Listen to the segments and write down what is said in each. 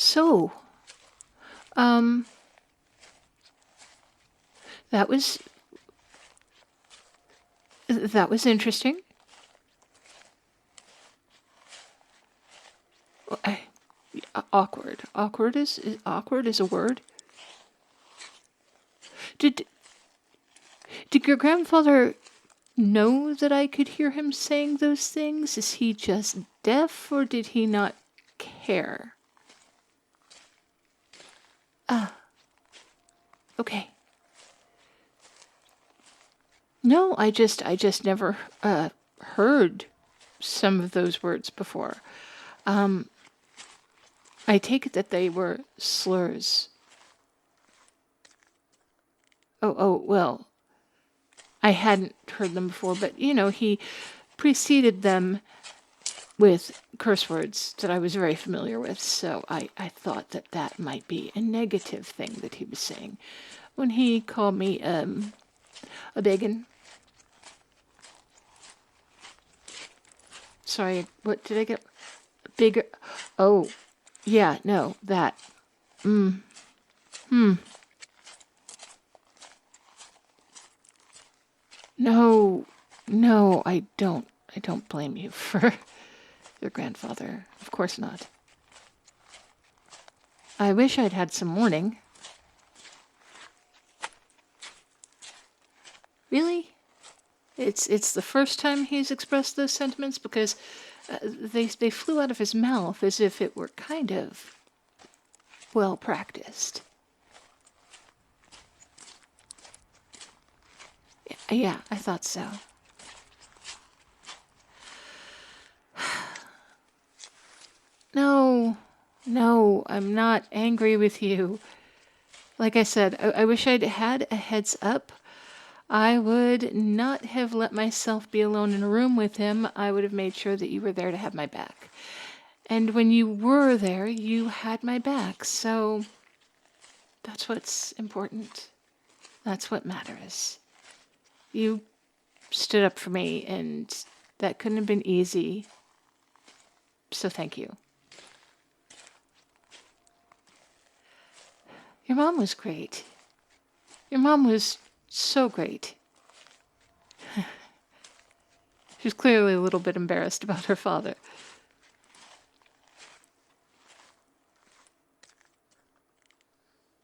So, um, that was interesting. Awkward. Awkward is a word. Did your grandfather know that I could hear him saying those things? Is he just deaf, or did he not care? Okay. No, I just never heard some of those words before. I take it that they were slurs. Well, I hadn't heard them before, but he preceded them with curse words that I was very familiar with, so I thought that might be a negative thing that he was saying when he called me a biggin. Sorry, what did I get? Bigger. Oh, yeah, no, that. No, I don't blame you for your grandfather. Of course not. I wish I'd had some warning. Really? It's the first time he's expressed those sentiments, because they flew out of his mouth as if it were kind of well practiced. Yeah, I thought so. No, I'm not angry with you. Like I said, I wish I'd had a heads up. I would not have let myself be alone in a room with him. I would have made sure that you were there to have my back. And when you were there, you had my back. So that's what's important. That's what matters. You stood up for me, and that couldn't have been easy. So thank you. Your mom was great. Your mom was so great. She was clearly a little bit embarrassed about her father.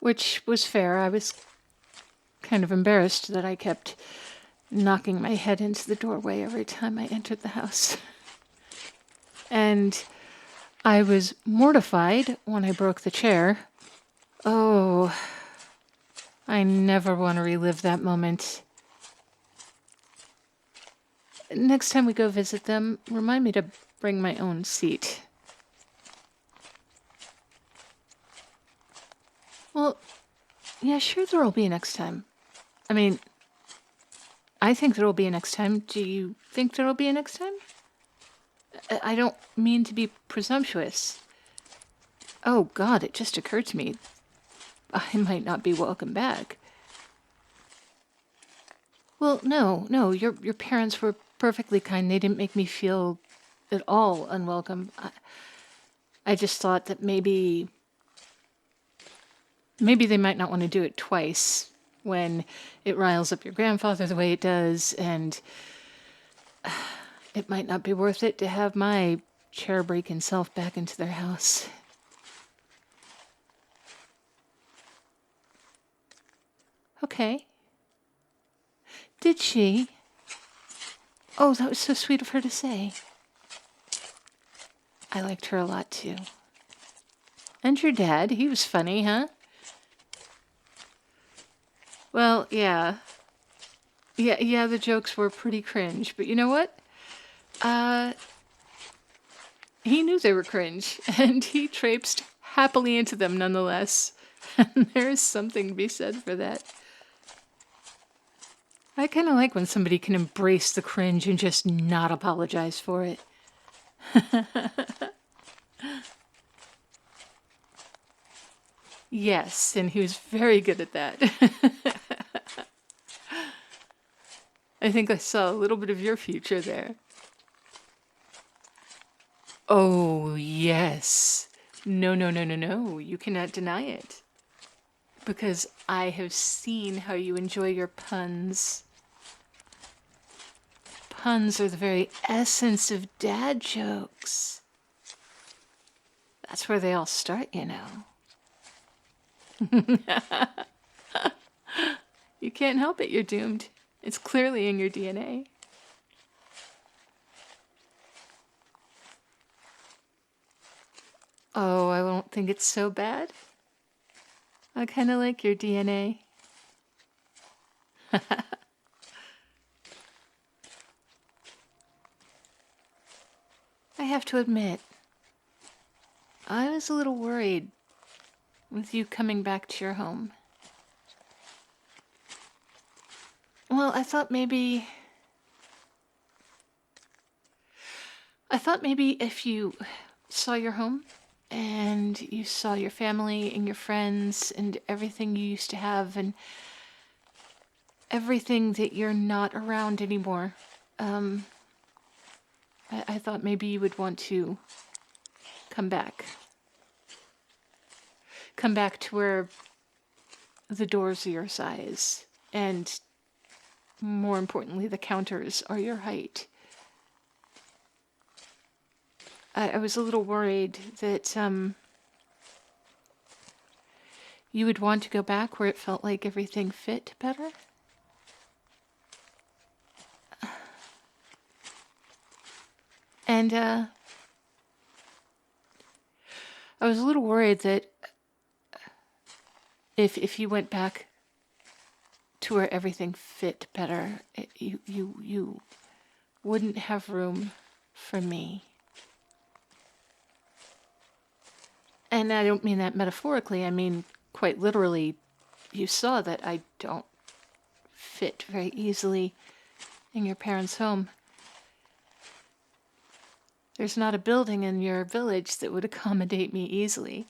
Which was fair. I was kind of embarrassed that I kept knocking my head into the doorway every time I entered the house. And I was mortified when I broke the chair. Oh, I never want to relive that moment. Next time we go visit them, remind me to bring my own seat. Well, yeah, sure there'll be a next time. I mean, I think there'll be a next time. Do you think there'll be a next time? I don't mean to be presumptuous. Oh, God, it just occurred to me. I might not be welcome back. Well, no, your parents were perfectly kind. They didn't make me feel at all unwelcome. I just thought that maybe they might not want to do it twice when it riles up your grandfather the way it does, and it might not be worth it to have my chair-breaking self back into their house. Okay. Did she? Oh, that was so sweet of her to say. I liked her a lot, too. And your dad, he was funny, huh? Well, yeah. Yeah, the jokes were pretty cringe, but you know what? He knew they were cringe, and he traipsed happily into them nonetheless. And there is something to be said for that. I kind of like when somebody can embrace the cringe and just not apologize for it. Yes, and he was very good at that. I think I saw a little bit of your future there. Oh, yes. No, no, no, no, no. You cannot deny it. Because I have seen how you enjoy your puns. Puns are the very essence of dad jokes. That's where they all start, you know. You can't help it, you're doomed. It's clearly in your DNA. Oh, I don't think it's so bad. I kind of like your DNA. I have to admit, I was a little worried with you coming back to your home. Well, I thought maybe if you saw your home and you saw your family and your friends and everything you used to have and everything that you're not around anymore, I thought maybe you would want to come back. Come back to where the doors are your size and, more importantly, the counters are your height. I was a little worried that you would want to go back where it felt like everything fit better. And I was a little worried that if you went back to where everything fit better, you wouldn't have room for me. And I don't mean that metaphorically, I mean quite literally. You saw that I don't fit very easily in your parents' home. There's not a building in your village that would accommodate me easily.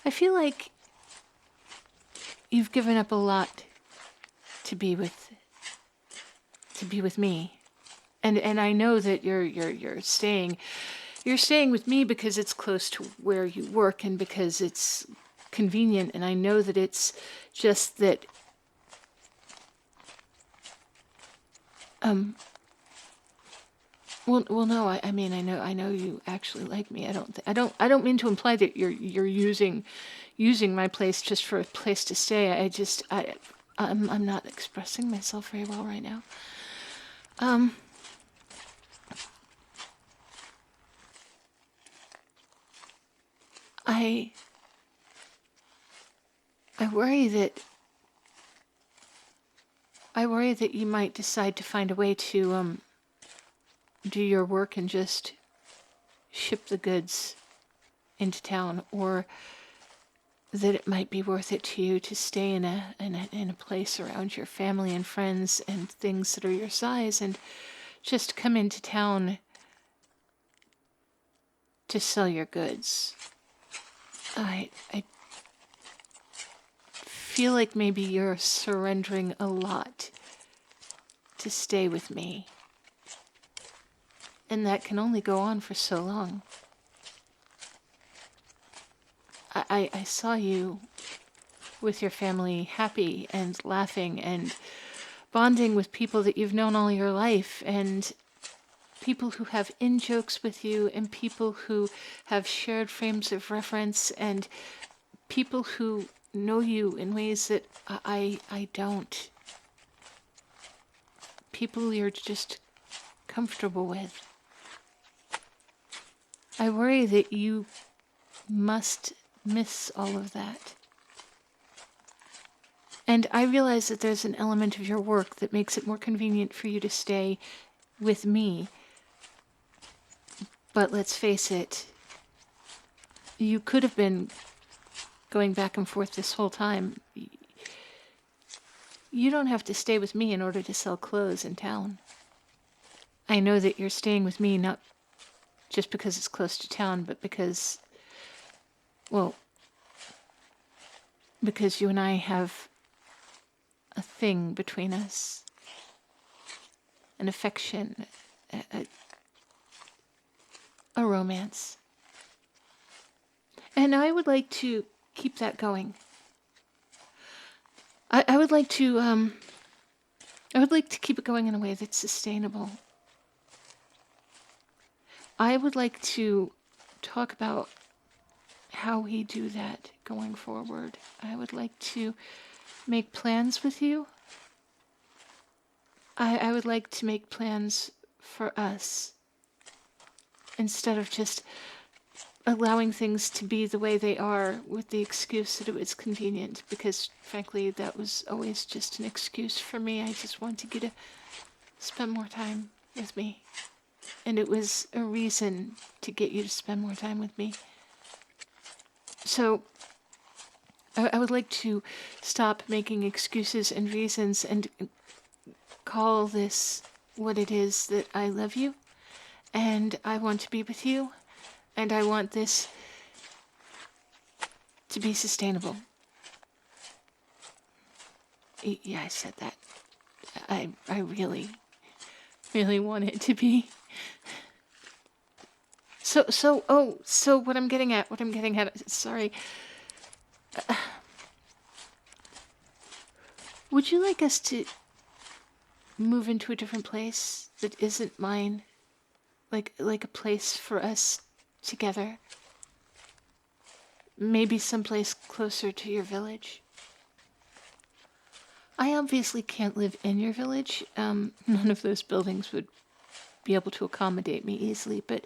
I feel like you've given up a lot to be with me. And I know that you're staying with me because it's close to where you work and because it's convenient, and I know that it's just that well no, I mean I know you actually like me. I don't mean to imply that you're using my place just for a place to stay. I'm not expressing myself very well right now. I worry that you might decide to find a way to do your work and just ship the goods into town, or that it might be worth it to you to stay in a place around your family and friends and things that are your size and just come into town to sell your goods. I feel like maybe you're surrendering a lot to stay with me. And that can only go on for so long. I saw you with your family happy and laughing and bonding with people that you've known all your life, and people who have in-jokes with you, and people who have shared frames of reference, and people who know you in ways that I don't. People you're just comfortable with. I worry that you must miss all of that. And I realize that there's an element of your work that makes it more convenient for you to stay with me. But let's face it, you could have been going back and forth this whole time. You don't have to stay with me in order to sell clothes in town. I know that you're staying with me not just because it's close to town, but because, well, because you and I have a thing between us, an affection, a romance. And I would like to keep that going. I would like to keep it going in a way that's sustainable. I would like to talk about how we do that going forward. I would like to make plans with you. I would like to make plans for us instead of just allowing things to be the way they are with the excuse that it was convenient, because frankly that was always just an excuse for me. I just wanted you to spend more time with me, and it was a reason to get you to spend more time with me. So I would like to stop making excuses and reasons and call this what it is, that I love you and I want to be with you. And I want this to be sustainable. Yeah, I said that. I really, really want it to be. So what I'm getting at, sorry. Would you like us to move into a different place that isn't mine? Like a place for us together? Maybe someplace closer to your village? I obviously can't live in your village. None of those buildings would be able to accommodate me easily, but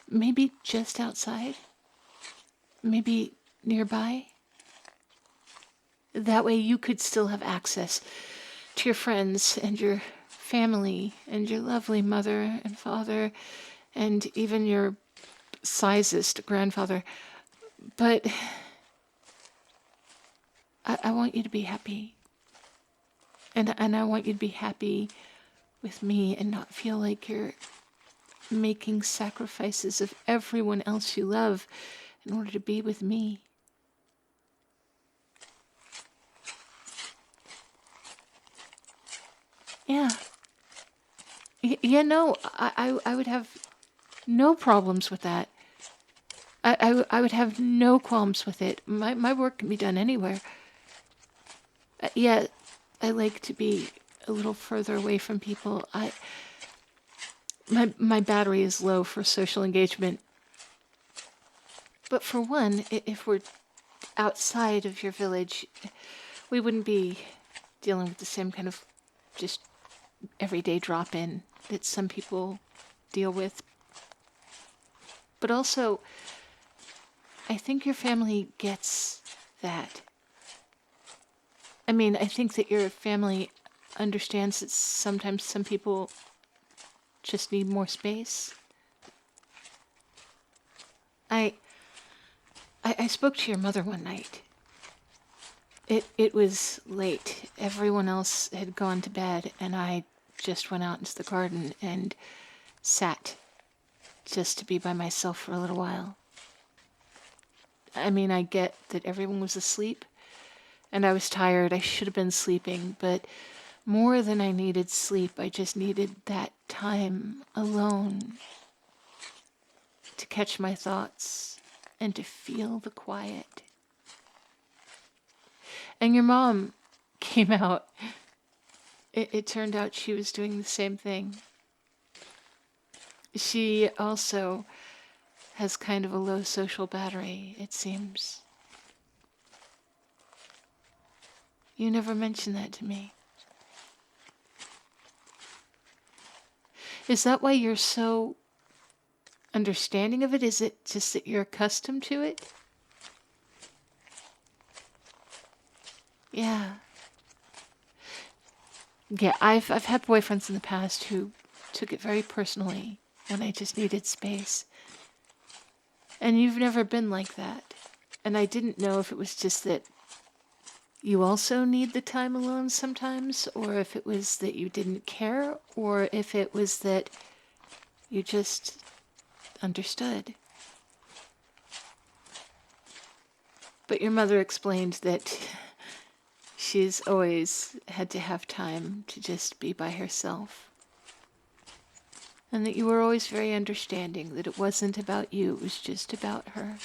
maybe just outside? Maybe nearby? That way you could still have access to your friends and your family and your lovely mother and father and even your sizest grandfather. But I want you to be happy. And I want you to be happy with me and not feel like you're making sacrifices of everyone else you love in order to be with me. Yeah. No, I would have no problems with that. I would have no qualms with it. My work can be done anywhere. Yeah, I like to be a little further away from people. My battery is low for social engagement. But for one, if we're outside of your village, we wouldn't be dealing with the same kind of just everyday drop-in that some people deal with. But also, I think your family gets that. I mean, I think that your family understands that sometimes some people just need more space. I spoke to your mother one night. It was late. Everyone else had gone to bed, and I just went out into the garden and sat just to be by myself for a little while. I mean, I get that everyone was asleep, and I was tired. I should have been sleeping, but more than I needed sleep, I just needed that time alone to catch my thoughts and to feel the quiet. And your mom came out. It turned out she was doing the same thing. She also has kind of a low social battery, it seems. You never mentioned that to me. Is that why you're so understanding of it? Is it just that you're accustomed to it? Yeah. Yeah, I've had boyfriends in the past who took it very personally when I just needed space. And you've never been like that. And I didn't know if it was just that you also need the time alone sometimes, or if it was that you didn't care, or if it was that you just understood. But your mother explained that she's always had to have time to just be by herself. And that you were always very understanding, that it wasn't about you, it was just about her.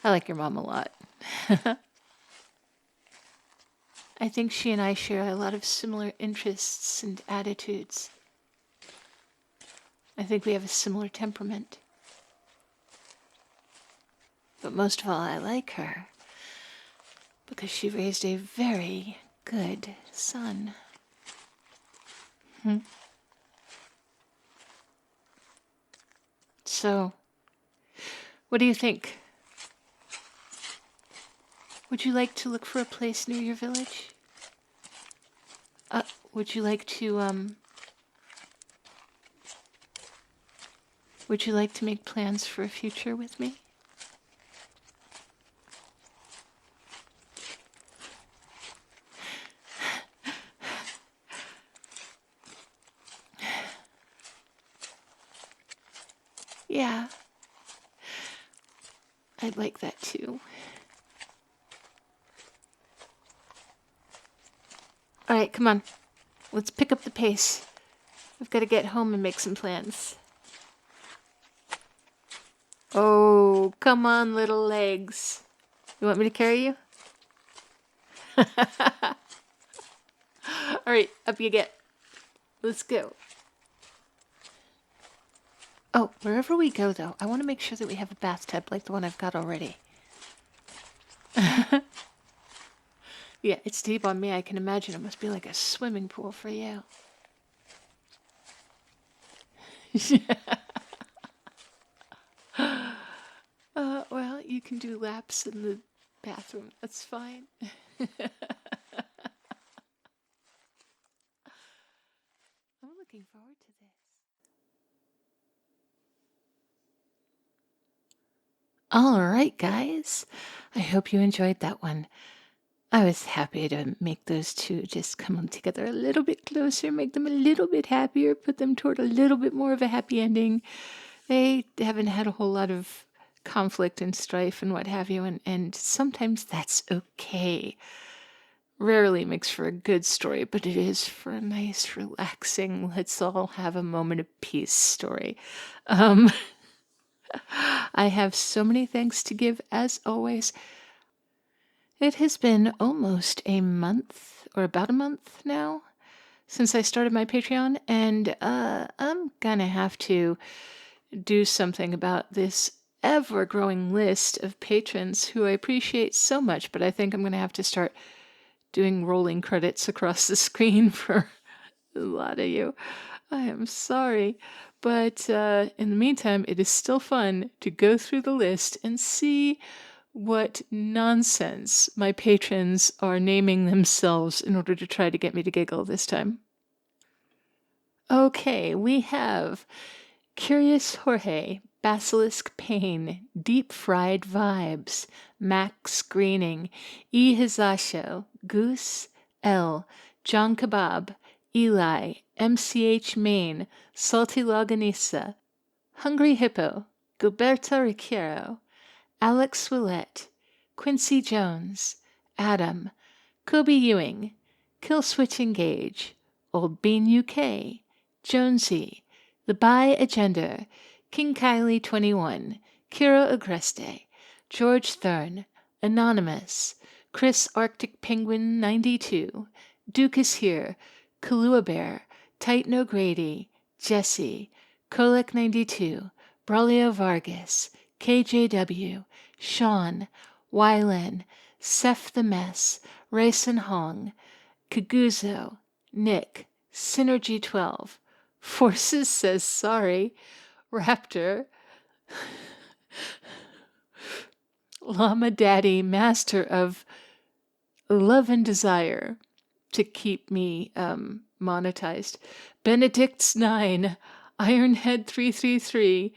I like your mom a lot. I think she and I share a lot of similar interests and attitudes. I think we have a similar temperament. But most of all, I like her because she raised a very good son. So, what do you think? Would you like to look for a place near your village? Would you like to, would you like to make plans for a future with me? Yeah. I'd like that too. All right, come on. Let's pick up the pace. We've got to get home and make some plans. Oh, come on, little legs. You want me to carry you? All right, up you get. Let's go. Oh, wherever we go, though, I want to make sure that we have a bathtub like the one I've got already. Yeah, it's deep on me. I can imagine it must be like a swimming pool for you. Well, you can do laps in the bathroom. That's fine. I'm looking forward to this. All right, guys. I hope you enjoyed that one. I was happy to make those two just come together a little bit closer, make them a little bit happier, put them toward a little bit more of a happy ending. They haven't had a whole lot of conflict and strife and what have you, and sometimes that's okay. Rarely makes for a good story, but it is for a nice, relaxing, let's all have a moment of peace story. I have so many thanks to give, as always. It has been almost a month, or about a month now, since I started my Patreon, and I'm gonna have to do something about this ever-growing list of patrons who I appreciate so much, but I think I'm gonna have to start doing rolling credits across the screen for a lot of you. I am sorry. But in the meantime, it is still fun to go through the list and see what nonsense my patrons are naming themselves in order to try to get me to giggle this time. Okay, we have Curious Jorge, Basilisk Pain, Deep Fried Vibes, Max Greening, E. Hizasho, Goose, L, John Kebab, Eli, MCH Main, Salty Loganisa, Hungry Hippo, Gilberto Riquero, Alex Willette, Quincy Jones, Adam, Kobe Ewing, Killswitch Engage, Old Bean UK, Jonesy, The Buy Agenda, King Kylie 21, Kiro Agreste, George Thurn, Anonymous, Chris Arctic Penguin 92, Duke is Here, Kahlua Bear, Titan O'Grady, Jesse, Kolek 92, Braulio Vargas, KJW, Sean, Wylan, Seth the Mess, Rayson Hong, Kaguzo, Nick, Synergy 12, Forces says sorry, Raptor, Llama Daddy, master of love and desire to keep me monetized, Benedict's 9, Ironhead 333,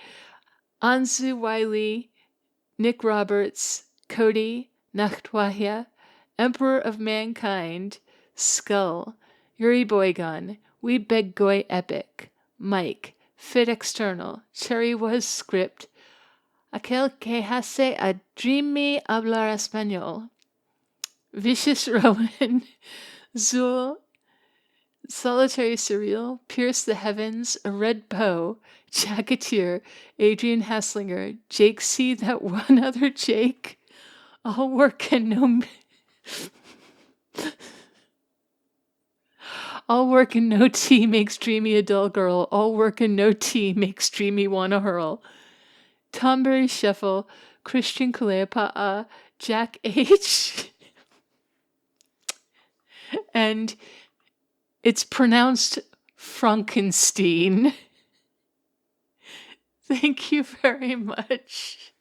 Anzu Wiley, Nick Roberts, Cody, Nachtwahya, Emperor of Mankind, Skull, Yuri Boygon, We Beg Goy Epic, Mike, Fit External, Cherry Was Script, Aquel que hace a dreamy hablar español, Vicious Rowan, Zul, Solitary Surreal, Pierce the Heavens, A Red Bow, Jacketeer, Adrian Hasslinger, Jake C. That one other Jake. All work and no all work and no tea makes Dreamy a dull girl. All work and no tea makes Dreamy wanna hurl. Tombury Shuffle, Christian Kaleapa, Jack H. And it's pronounced Frankenstein. Thank you very much.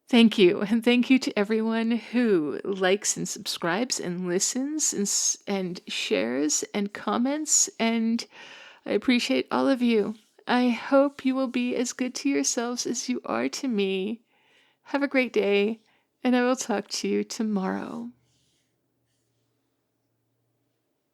Thank you. And thank you to everyone who likes and subscribes and listens and shares and comments. And I appreciate all of you. I hope you will be as good to yourselves as you are to me. Have a great day, and I will talk to you tomorrow.